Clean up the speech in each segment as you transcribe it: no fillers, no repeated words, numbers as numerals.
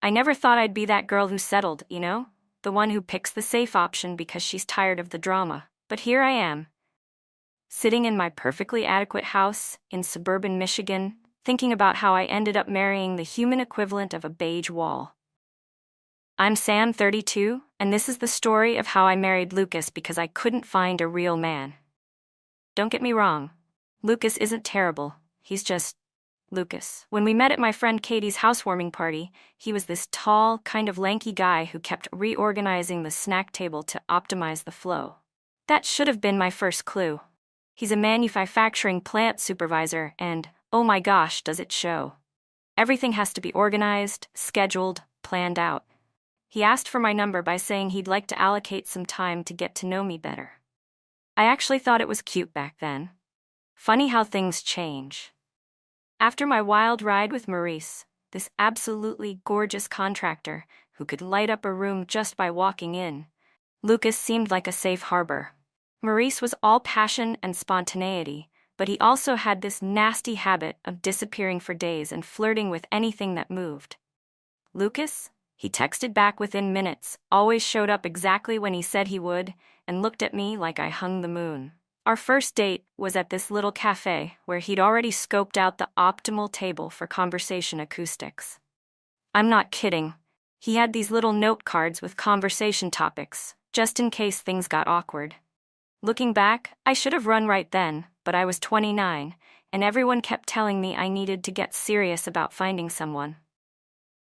I never thought I'd be that girl who settled, you know? The one who picks the safe option because she's tired of the drama. But here I am, sitting in my perfectly adequate house in suburban Michigan, thinking about how I ended up marrying the human equivalent of a beige wall. I'm Sam, 32, and this is the story of how I married Lucas because I couldn't find a real man. Don't get me wrong, Lucas isn't terrible, he's just Lucas. When we met at my friend Katie's housewarming party, he was this tall, kind of lanky guy who kept reorganizing the snack table to optimize the flow. That should have been my first clue. He's a manufacturing plant supervisor, and, oh my gosh, does it show. Everything has to be organized, scheduled, planned out. He asked for my number by saying he'd like to allocate some time to get to know me better. I actually thought it was cute back then. Funny how things change. After my wild ride with Maurice, this absolutely gorgeous contractor who could light up a room just by walking in, Lucas seemed like a safe harbor. Maurice was all passion and spontaneity, but he also had this nasty habit of disappearing for days and flirting with anything that moved. Lucas? He texted back within minutes, always showed up exactly when he said he would, and looked at me like I hung the moon. Our first date was at this little cafe where he'd already scoped out the optimal table for conversation acoustics. I'm not kidding. He had these little note cards with conversation topics, just in case things got awkward. Looking back, I should have run right then, but I was 29, and everyone kept telling me I needed to get serious about finding someone.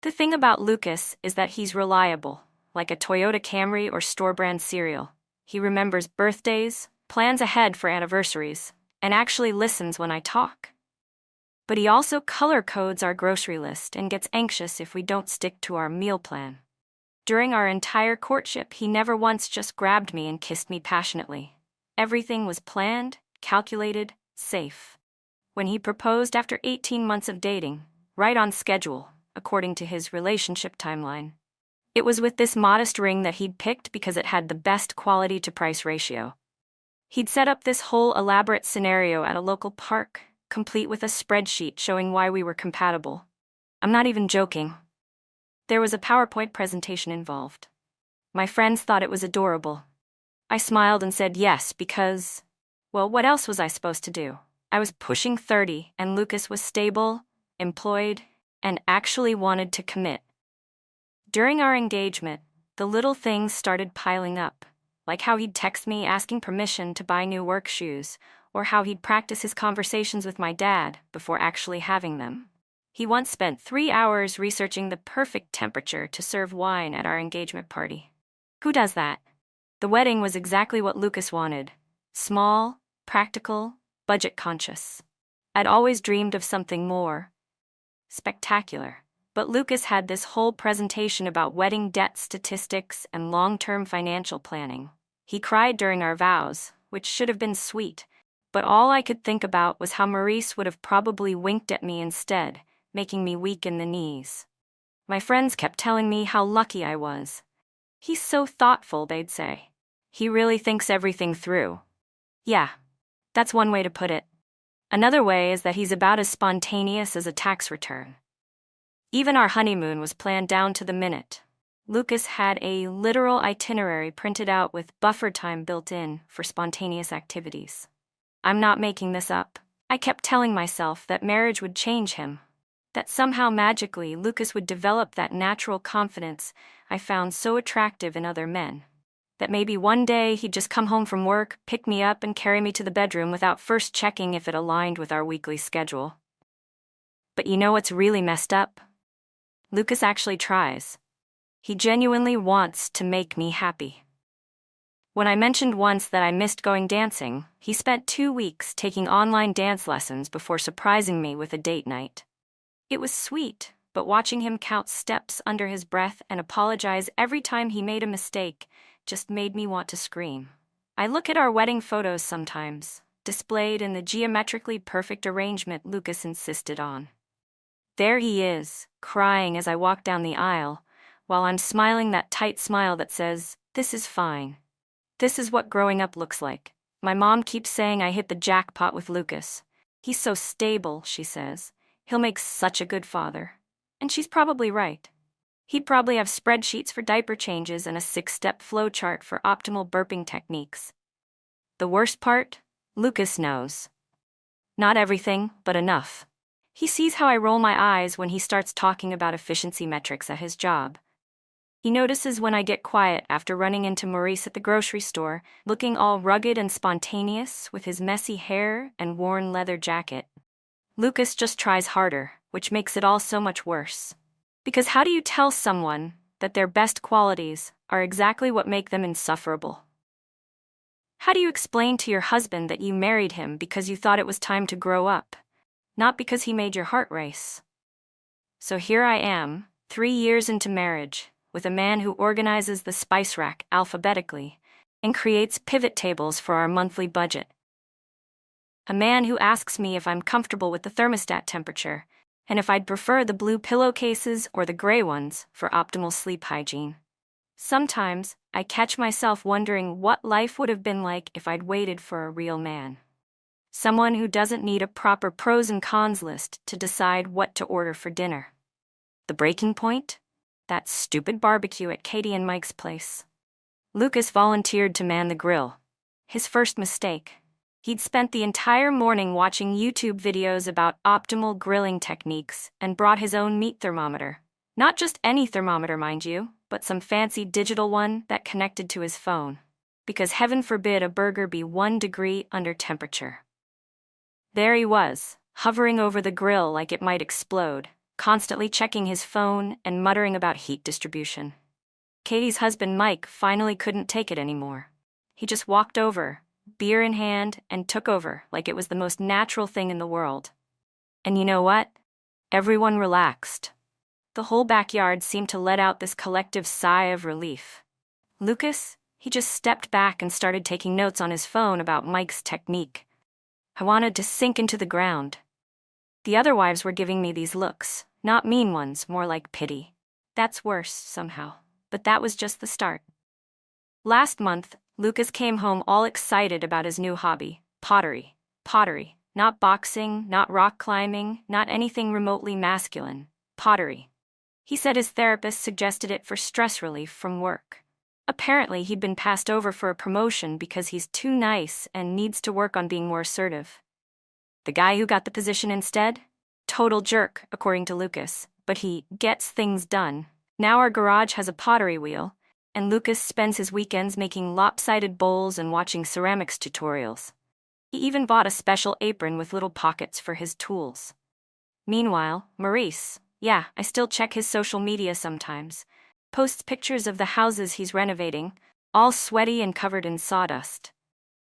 The thing about Lucas is that he's reliable, like a Toyota Camry or store-brand cereal. He remembers birthdays, plans ahead for anniversaries, and actually listens when I talk. But he also color codes our grocery list and gets anxious if we don't stick to our meal plan. During our entire courtship, he never once just grabbed me and kissed me passionately. Everything was planned, calculated, safe. When he proposed after 18 months of dating, right on schedule, according to his relationship timeline, it was with this modest ring that he'd picked because it had the best quality-to-price ratio. He'd set up this whole elaborate scenario at a local park, complete with a spreadsheet showing why we were compatible. I'm not even joking. There was a PowerPoint presentation involved. My friends thought it was adorable. I smiled and said yes because, well, what else was I supposed to do? I was pushing 30, and Lucas was stable, employed, and actually wanted to commit. During our engagement, the little things started piling up, like how he'd text me asking permission to buy new work shoes, or how he'd practice his conversations with my dad before actually having them. He once spent 3 hours researching the perfect temperature to serve wine at our engagement party. Who does that? The wedding was exactly what Lucas wanted. Small, practical, budget-conscious. I'd always dreamed of something more spectacular, but Lucas had this whole presentation about wedding debt statistics and long-term financial planning. He cried during our vows, which should have been sweet, but all I could think about was how Maurice would have probably winked at me instead, making me weak in the knees. My friends kept telling me how lucky I was. He's so thoughtful, they'd say. He really thinks everything through. Yeah, that's one way to put it. Another way is that he's about as spontaneous as a tax return. Even our honeymoon was planned down to the minute. Lucas had a literal itinerary printed out with buffer time built in for spontaneous activities. I'm not making this up. I kept telling myself that marriage would change him, that somehow magically Lucas would develop that natural confidence I found so attractive in other men. That maybe one day he'd just come home from work, pick me up, and carry me to the bedroom without first checking if it aligned with our weekly schedule. But you know what's really messed up? Lucas actually tries. He genuinely wants to make me happy. When I mentioned once that I missed going dancing, he spent 2 weeks taking online dance lessons before surprising me with a date night. It was sweet, but watching him count steps under his breath and apologize every time he made a mistake just made me want to scream. I look at our wedding photos sometimes, displayed in the geometrically perfect arrangement Lucas insisted on. There he is, crying as I walk down the aisle, while I'm smiling that tight smile that says, "This is fine. This is what growing up looks like." My mom keeps saying I hit the jackpot with Lucas. He's so stable, she says. He'll make such a good father. And she's probably right. He'd probably have spreadsheets for diaper changes and a 6-step flowchart for optimal burping techniques. The worst part? Lucas knows. Not everything, but enough. He sees how I roll my eyes when he starts talking about efficiency metrics at his job. He notices when I get quiet after running into Maurice at the grocery store, looking all rugged and spontaneous with his messy hair and worn leather jacket. Lucas just tries harder, which makes it all so much worse. Because how do you tell someone that their best qualities are exactly what make them insufferable? How do you explain to your husband that you married him because you thought it was time to grow up, not because he made your heart race? So here I am, 3 years into marriage, with a man who organizes the spice rack alphabetically and creates pivot tables for our monthly budget. A man who asks me if I'm comfortable with the thermostat temperature and if I'd prefer the blue pillowcases or the gray ones for optimal sleep hygiene. Sometimes, I catch myself wondering what life would have been like if I'd waited for a real man. Someone who doesn't need a proper pros and cons list to decide what to order for dinner. The breaking point? That stupid barbecue at Katie and Mike's place. Lucas volunteered to man the grill. His first mistake. He'd spent the entire morning watching YouTube videos about optimal grilling techniques and brought his own meat thermometer. Not just any thermometer, mind you, but some fancy digital one that connected to his phone. Because heaven forbid a burger be 1 degree under temperature. There he was, hovering over the grill like it might explode, constantly checking his phone and muttering about heat distribution. Katie's husband Mike finally couldn't take it anymore. He just walked over, beer in hand, and took over like it was the most natural thing in the world. And you know what? Everyone relaxed. The whole backyard seemed to let out this collective sigh of relief. Lucas, he just stepped back and started taking notes on his phone about Mike's technique. I wanted to sink into the ground. The other wives were giving me these looks, not mean ones, more like pity. That's worse, somehow. But that was just the start. Last month, Lucas came home all excited about his new hobby, pottery. Pottery. Not boxing, not rock climbing, not anything remotely masculine. Pottery. He said his therapist suggested it for stress relief from work. Apparently, he'd been passed over for a promotion because he's too nice and needs to work on being more assertive. The guy who got the position instead? Total jerk, according to Lucas, but he gets things done. Now our garage has a pottery wheel, and Lucas spends his weekends making lopsided bowls and watching ceramics tutorials. He even bought a special apron with little pockets for his tools. Meanwhile, Maurice, yeah, I still check his social media sometimes, posts pictures of the houses he's renovating, all sweaty and covered in sawdust.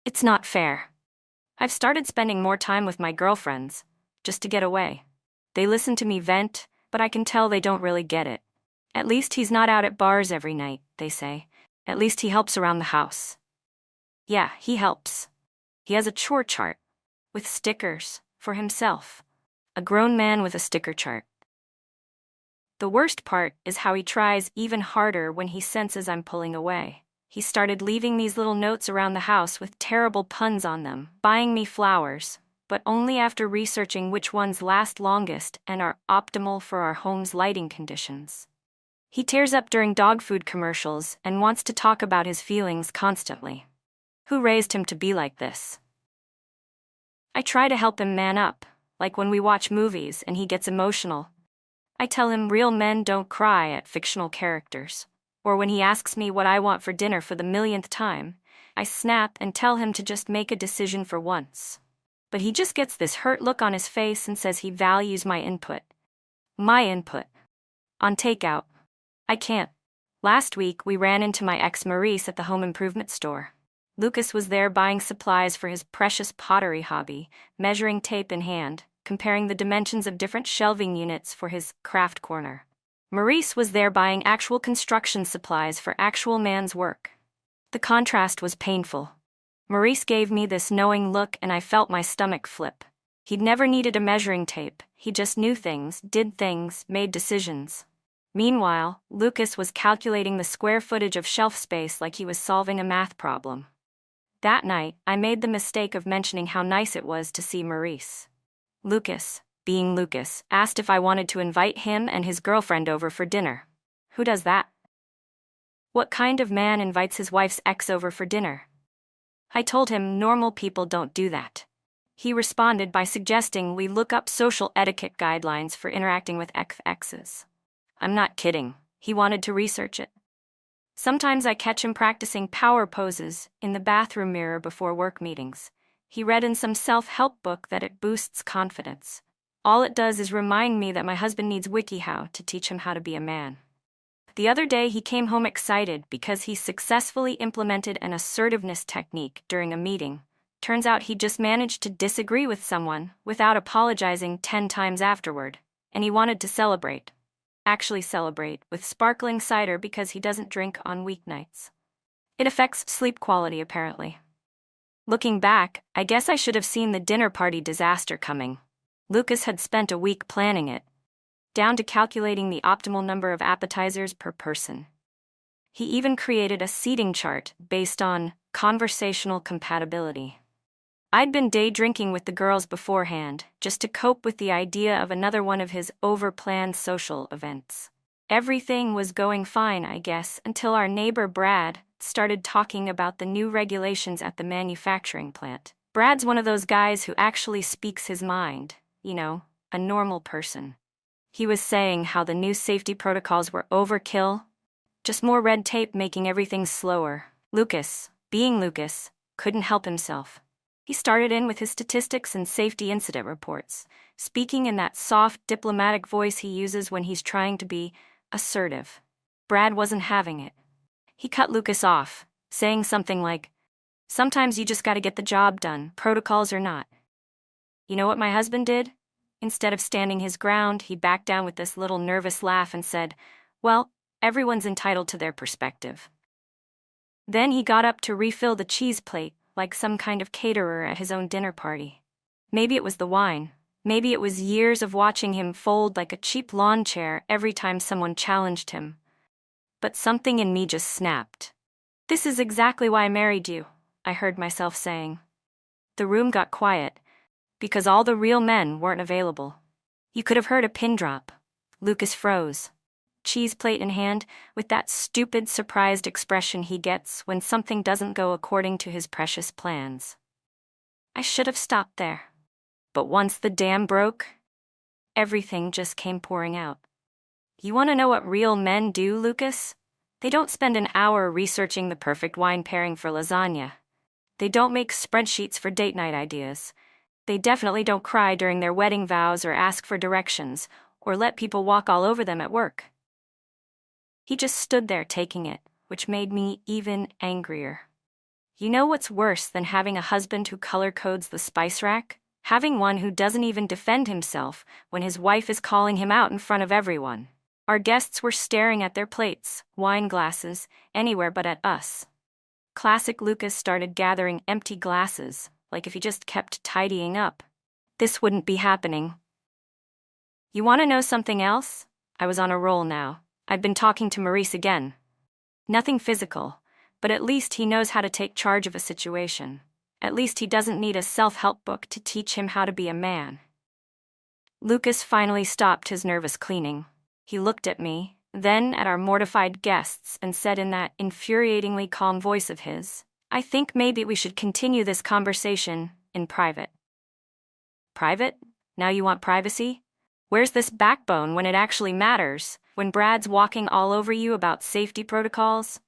It's not fair. I've started spending more time with my girlfriends, just to get away. They listen to me vent, but I can tell they don't really get it. At least he's not out at bars every night, they say. At least he helps around the house. Yeah, he helps. He has a chore chart, with stickers, for himself. A grown man with a sticker chart. The worst part is how he tries even harder when he senses I'm pulling away. He started leaving these little notes around the house with terrible puns on them, buying me flowers, but only after researching which ones last longest and are optimal for our home's lighting conditions. He tears up during dog food commercials and wants to talk about his feelings constantly. Who raised him to be like this? I try to help him man up, like when we watch movies and he gets emotional. I tell him real men don't cry at fictional characters. Or when he asks me what I want for dinner for the millionth time, I snap and tell him to just make a decision for once. But he just gets this hurt look on his face and says he values my input. My input. On takeout. I can't. Last week, we ran into my ex Maurice at the home improvement store. Lucas was there buying supplies for his precious pottery hobby, measuring tape in hand, comparing the dimensions of different shelving units for his craft corner. Maurice was there buying actual construction supplies for actual man's work. The contrast was painful. Maurice gave me this knowing look and I felt my stomach flip. He'd never needed a measuring tape, he just knew things, did things, made decisions. Meanwhile, Lucas was calculating the square footage of shelf space like he was solving a math problem. That night, I made the mistake of mentioning how nice it was to see Maurice. Lucas, being Lucas, asked if I wanted to invite him and his girlfriend over for dinner. Who does that? What kind of man invites his wife's ex over for dinner? I told him normal people don't do that. He responded by suggesting we look up social etiquette guidelines for interacting with exes. I'm not kidding, he wanted to research it. Sometimes I catch him practicing power poses in the bathroom mirror before work meetings. He read in some self-help book that it boosts confidence. All it does is remind me that my husband needs WikiHow to teach him how to be a man. The other day he came home excited because he successfully implemented an assertiveness technique during a meeting. Turns out he just managed to disagree with someone without apologizing 10 times afterward, and he wanted to celebrate. Actually celebrate with sparkling cider because he doesn't drink on weeknights. It affects sleep quality, apparently. Looking back, I guess I should have seen the dinner party disaster coming. Lucas had spent a week planning it, down to calculating the optimal number of appetizers per person. He even created a seating chart based on conversational compatibility. I'd been day drinking with the girls beforehand, just to cope with the idea of another one of his over-planned social events. Everything was going fine, I guess, until our neighbor Brad started talking about the new regulations at the manufacturing plant. Brad's one of those guys who actually speaks his mind, a normal person. He was saying how the new safety protocols were overkill, just more red tape making everything slower. Lucas, being Lucas, couldn't help himself. He started in with his statistics and safety incident reports, speaking in that soft, diplomatic voice he uses when he's trying to be assertive. Brad wasn't having it. He cut Lucas off, saying something like, "Sometimes you just gotta get the job done, protocols or not." You know what my husband did? Instead of standing his ground, he backed down with this little nervous laugh and said, "Well, everyone's entitled to their perspective." Then he got up to refill the cheese plate, like some kind of caterer at his own dinner party. Maybe it was the wine. Maybe it was years of watching him fold like a cheap lawn chair every time someone challenged him. But something in me just snapped. "This is exactly why I married you," I heard myself saying. The room got quiet, because all the real men weren't available. You could have heard a pin drop. Lucas froze, cheese plate in hand, with that stupid, surprised expression he gets when something doesn't go according to his precious plans. I should have stopped there. But once the dam broke, everything just came pouring out. You want to know what real men do, Lucas? They don't spend an hour researching the perfect wine pairing for lasagna. They don't make spreadsheets for date night ideas. They definitely don't cry during their wedding vows or ask for directions, or let people walk all over them at work. He just stood there taking it, which made me even angrier. You know what's worse than having a husband who color codes the spice rack? Having one who doesn't even defend himself when his wife is calling him out in front of everyone. Our guests were staring at their plates, wine glasses, anywhere but at us. Classic Lucas started gathering empty glasses, like if he just kept tidying up. This wouldn't be happening. You want to know something else? I was on a roll now. I'd been talking to Maurice again. Nothing physical, but at least he knows how to take charge of a situation. At least he doesn't need a self-help book to teach him how to be a man. Lucas finally stopped his nervous cleaning. He looked at me, then at our mortified guests, and said in that infuriatingly calm voice of his, "I think maybe we should continue this conversation in private." Private? Now you want privacy? Where's this backbone when it actually matters? When Brad's walking all over you about safety protocols?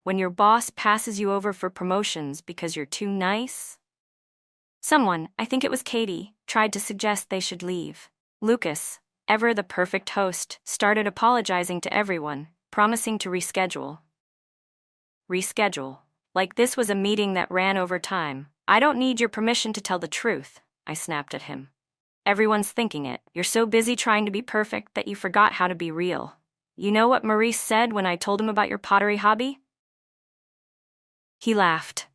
When your boss passes you over for promotions because you're too nice? Someone, I think it was Katie, tried to suggest they should leave. Lucas, ever the perfect host, started apologizing to everyone, promising to reschedule. Reschedule. Like this was a meeting that ran over time. "I don't need your permission to tell the truth," I snapped at him. "Everyone's thinking it. You're so busy trying to be perfect that you forgot how to be real. You know what Maurice said when I told him about your pottery hobby?" He laughed.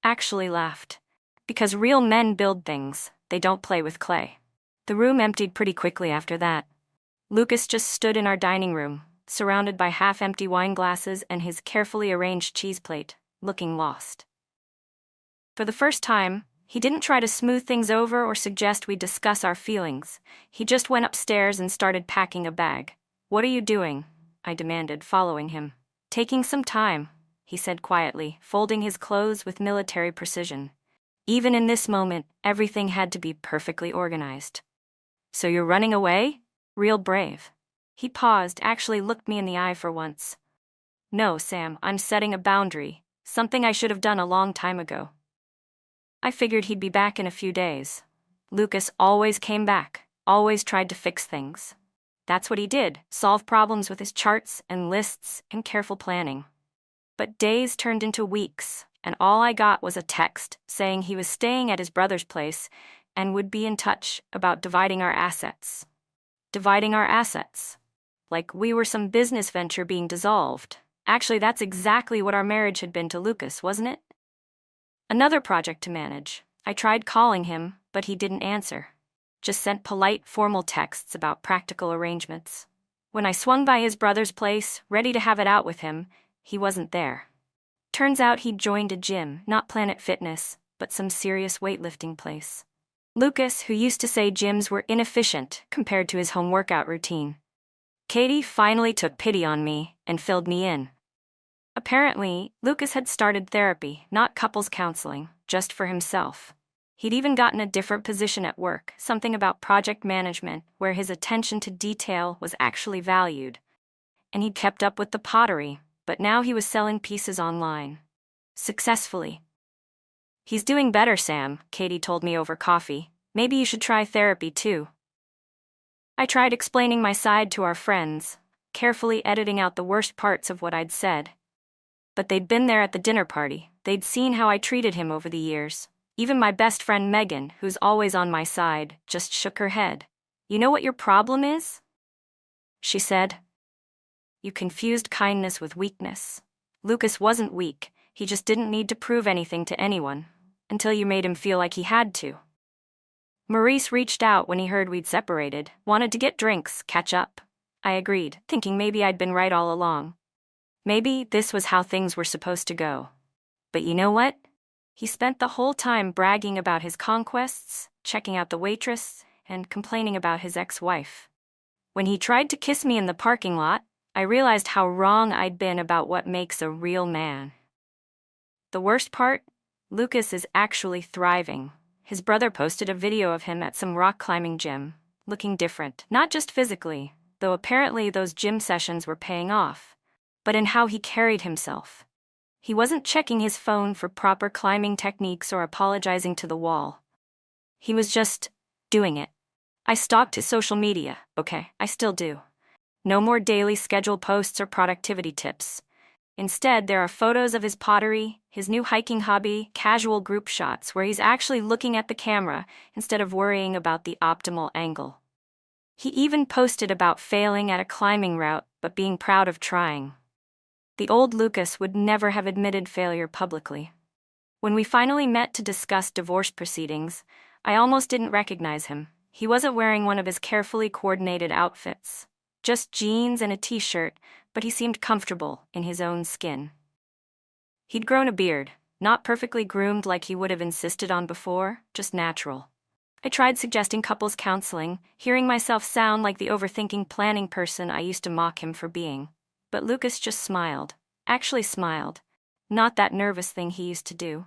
Actually laughed. Because real men build things, they don't play with clay. The room emptied pretty quickly after that. Lucas just stood in our dining room, surrounded by half-empty wine glasses and his carefully arranged cheese plate, looking lost. For the first time, he didn't try to smooth things over or suggest we discuss our feelings. He just went upstairs and started packing a bag. "What are you doing?" I demanded, following him. Taking some time, he said quietly, folding his clothes with military precision. Even in this moment, everything had to be perfectly organized. So you're running away? Real brave. He paused, actually looked me in the eye for once. No, Sam, I'm setting a boundary, something I should have done a long time ago. I figured he'd be back in a few days. Lucas always came back, always tried to fix things. That's what he did, solve problems with his charts and lists and careful planning. But days turned into weeks, and all I got was a text saying he was staying at his brother's place and would be in touch about dividing our assets. Dividing our assets. Like we were some business venture being dissolved. Actually, that's exactly what our marriage had been to Lucas, wasn't it? Another project to manage. I tried calling him, but he didn't answer. Just sent polite, formal texts about practical arrangements. When I swung by his brother's place, ready to have it out with him, he wasn't there. Turns out he'd joined a gym, not Planet Fitness, but some serious weightlifting place. Lucas, who used to say gyms were inefficient compared to his home workout routine. Katie finally took pity on me and filled me in. Apparently, Lucas had started therapy, not couples counseling, just for himself. He'd even gotten a different position at work, something about project management, where his attention to detail was actually valued. And he'd kept up with the pottery, but now he was selling pieces online. Successfully. He's doing better, Sam, Katie told me over coffee. Maybe you should try therapy too. I tried explaining my side to our friends, carefully editing out the worst parts of what I'd said. But they'd been there at the dinner party. They'd seen how I treated him over the years. Even my best friend Megan, who's always on my side, just shook her head. You know what your problem is? She said. You confused kindness with weakness. Lucas wasn't weak, he just didn't need to prove anything to anyone, until you made him feel like he had to. Maurice reached out when he heard we'd separated, wanted to get drinks, catch up. I agreed, thinking maybe I'd been right all along. Maybe this was how things were supposed to go. But you know what? He spent the whole time bragging about his conquests, checking out the waitress, and complaining about his ex-wife. When he tried to kiss me in the parking lot, I realized how wrong I'd been about what makes a real man. The worst part? Lucas is actually thriving. His brother posted a video of him at some rock climbing gym, looking different, not just physically, though apparently those gym sessions were paying off, but in how he carried himself. He wasn't checking his phone for proper climbing techniques or apologizing to the wall. He was just doing it. I stalked his social media, okay, I still do. No more daily scheduled posts or productivity tips. Instead, there are photos of his pottery, his new hiking hobby, casual group shots where he's actually looking at the camera instead of worrying about the optimal angle. He even posted about failing at a climbing route but being proud of trying. The old Lucas would never have admitted failure publicly. When we finally met to discuss divorce proceedings, I almost didn't recognize him. He wasn't wearing one of his carefully coordinated outfits. Just jeans and a t-shirt, but he seemed comfortable in his own skin. He'd grown a beard, not perfectly groomed like he would have insisted on before, just natural. I tried suggesting couples counseling, hearing myself sound like the overthinking planning person I used to mock him for being. But Lucas just smiled. Actually smiled. Not that nervous thing he used to do.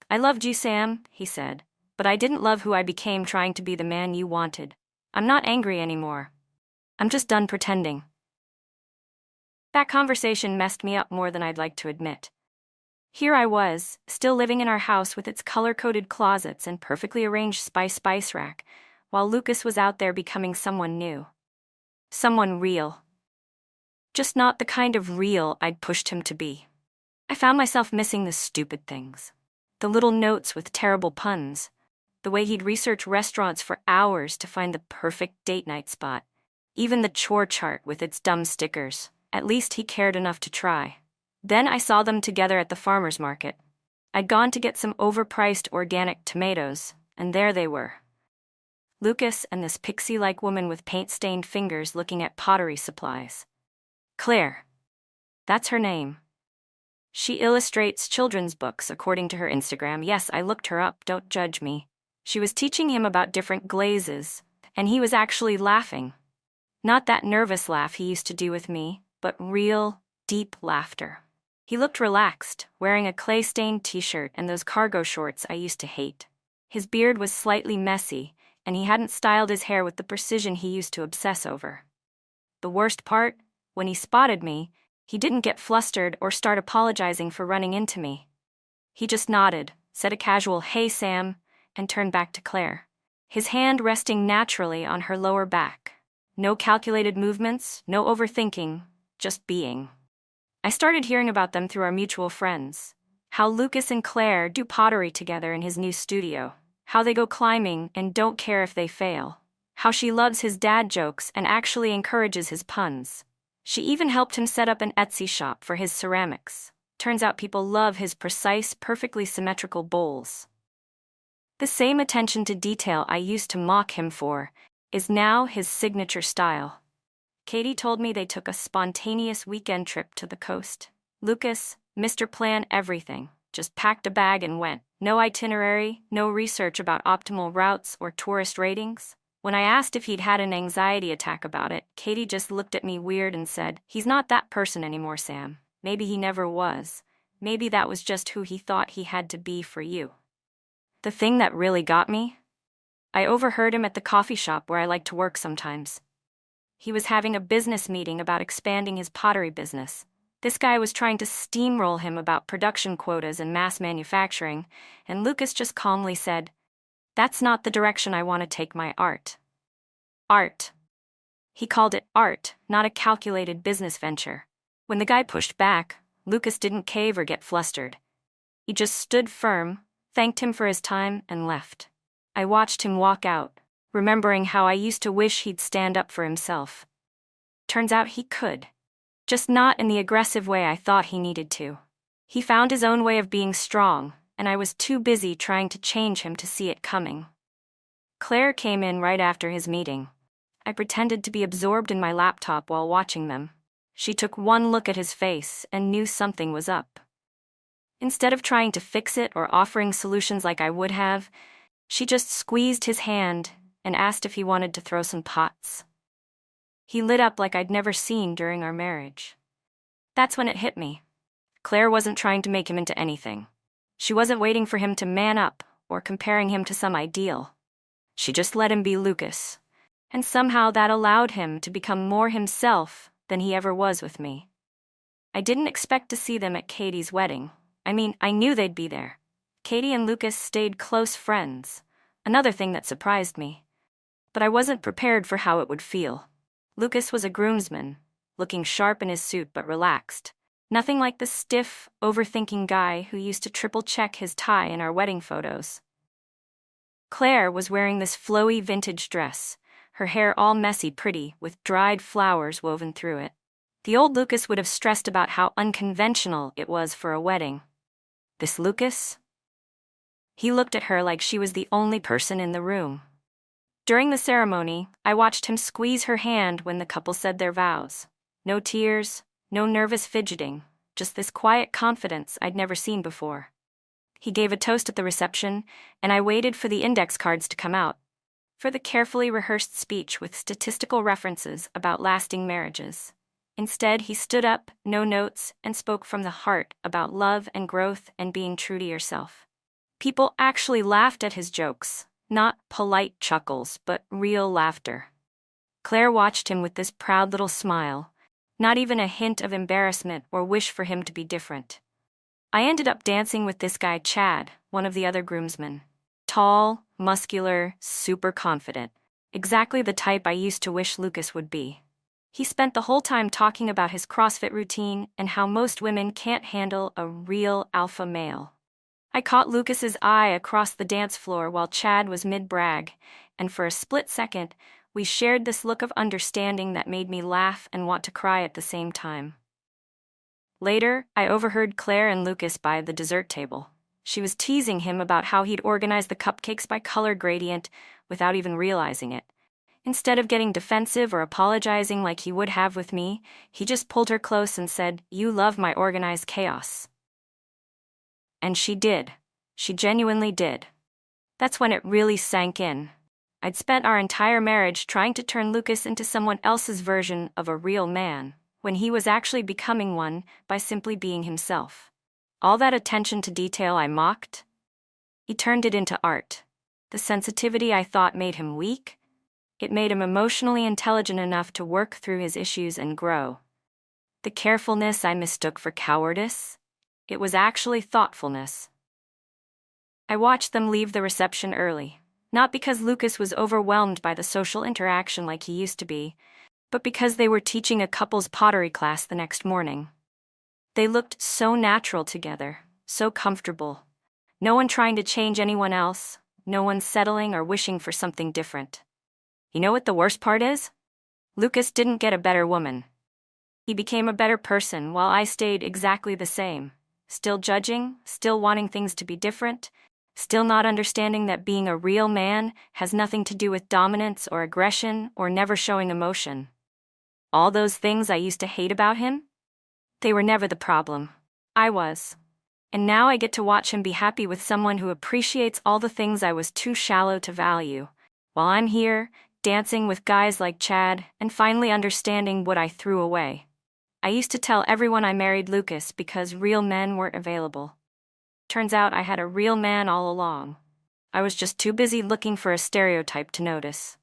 I loved you, Sam, he said, but I didn't love who I became trying to be the man you wanted. I'm not angry anymore. I'm just done pretending. That conversation messed me up more than I'd like to admit. Here I was, still living in our house with its color-coded closets and perfectly arranged spice rack, while Lucas was out there becoming someone new. Someone real. Just not the kind of real I'd pushed him to be. I found myself missing the stupid things. The little notes with terrible puns. The way he'd research restaurants for hours to find the perfect date night spot. Even the chore chart with its dumb stickers. At least he cared enough to try. Then I saw them together at the farmer's market. I'd gone to get some overpriced organic tomatoes, and there they were. Lucas and this pixie-like woman with paint-stained fingers looking at pottery supplies. Claire. That's her name. She illustrates children's books according to her Instagram. Yes, I looked her up, don't judge me. She was teaching him about different glazes, and he was actually laughing. Not that nervous laugh he used to do with me, but real, deep laughter. He looked relaxed, wearing a clay-stained t-shirt and those cargo shorts I used to hate. His beard was slightly messy, and he hadn't styled his hair with the precision he used to obsess over. The worst part, when he spotted me, he didn't get flustered or start apologizing for running into me. He just nodded, said a casual "Hey Sam," and turned back to Claire, his hand resting naturally on her lower back. No calculated movements, no overthinking, just being. I started hearing about them through our mutual friends. How Lucas and Claire do pottery together in his new studio. How they go climbing and don't care if they fail. How she loves his dad jokes and actually encourages his puns. She even helped him set up an Etsy shop for his ceramics. Turns out people love his precise, perfectly symmetrical bowls. The same attention to detail I used to mock him for is now his signature style. Katie told me they took a spontaneous weekend trip to the coast. Lucas, Mr. Plan Everything, just packed a bag and went. No itinerary, no research about optimal routes or tourist ratings. When I asked if he'd had an anxiety attack about it, Katie just looked at me weird and said, "He's not that person anymore, Sam. Maybe he never was. Maybe that was just who he thought he had to be for you." The thing that really got me? I overheard him at the coffee shop where I like to work sometimes. He was having a business meeting about expanding his pottery business. This guy was trying to steamroll him about production quotas and mass manufacturing, and Lucas just calmly said, "That's not the direction I want to take my art." Art. He called it art, not a calculated business venture. When the guy pushed back, Lucas didn't cave or get flustered. He just stood firm, thanked him for his time, and left. I watched him walk out, remembering how I used to wish he'd stand up for himself. Turns out he could. Just not in the aggressive way I thought he needed to. He found his own way of being strong, and I was too busy trying to change him to see it coming. Claire came in right after his meeting. I pretended to be absorbed in my laptop while watching them. She took one look at his face and knew something was up. Instead of trying to fix it or offering solutions like I would have, she just squeezed his hand and asked if he wanted to throw some pots. He lit up like I'd never seen during our marriage. That's when it hit me. Claire wasn't trying to make him into anything. She wasn't waiting for him to man up or comparing him to some ideal. She just let him be Lucas, and somehow that allowed him to become more himself than he ever was with me. I didn't expect to see them at Katie's wedding. I knew they'd be there. Katie and Lucas stayed close friends, another thing that surprised me. But I wasn't prepared for how it would feel. Lucas was a groomsman, looking sharp in his suit but relaxed. Nothing like the stiff, overthinking guy who used to triple-check his tie in our wedding photos. Claire was wearing this flowy vintage dress, her hair all messy pretty with dried flowers woven through it. The old Lucas would have stressed about how unconventional it was for a wedding. This Lucas? He looked at her like she was the only person in the room. During the ceremony, I watched him squeeze her hand when the couple said their vows. No tears, no nervous fidgeting, just this quiet confidence I'd never seen before. He gave a toast at the reception, and I waited for the index cards to come out, for the carefully rehearsed speech with statistical references about lasting marriages. Instead, he stood up, no notes, and spoke from the heart about love and growth and being true to yourself. People actually laughed at his jokes, not polite chuckles, but real laughter. Claire watched him with this proud little smile, not even a hint of embarrassment or wish for him to be different. I ended up dancing with this guy Chad, one of the other groomsmen. Tall, muscular, super confident. Exactly the type I used to wish Lucas would be. He spent the whole time talking about his CrossFit routine and how most women can't handle a real alpha male. I caught Lucas's eye across the dance floor while Chad was mid-brag, and for a split second, we shared this look of understanding that made me laugh and want to cry at the same time. Later, I overheard Claire and Lucas by the dessert table. She was teasing him about how he'd organized the cupcakes by color gradient without even realizing it. Instead of getting defensive or apologizing like he would have with me, he just pulled her close and said, "You love my organized chaos." And she did. She genuinely did. That's when it really sank in. I'd spent our entire marriage trying to turn Lucas into someone else's version of a real man, when he was actually becoming one by simply being himself. All that attention to detail I mocked, he turned it into art. The sensitivity I thought made him weak, it made him emotionally intelligent enough to work through his issues and grow. The carefulness I mistook for cowardice, it was actually thoughtfulness. I watched them leave the reception early, not because Lucas was overwhelmed by the social interaction like he used to be, but because they were teaching a couple's pottery class the next morning. They looked so natural together, so comfortable. No one trying to change anyone else, no one settling or wishing for something different. You know what the worst part is? Lucas didn't get a better woman. He became a better person while I stayed exactly the same, still judging, still wanting things to be different, still not understanding that being a real man has nothing to do with dominance or aggression or never showing emotion. All those things I used to hate about him? They were never the problem. I was. And now I get to watch him be happy with someone who appreciates all the things I was too shallow to value, while I'm here, dancing with guys like Chad and finally understanding what I threw away. I used to tell everyone I married Lucas because real men weren't available. Turns out I had a real man all along. I was just too busy looking for a stereotype to notice.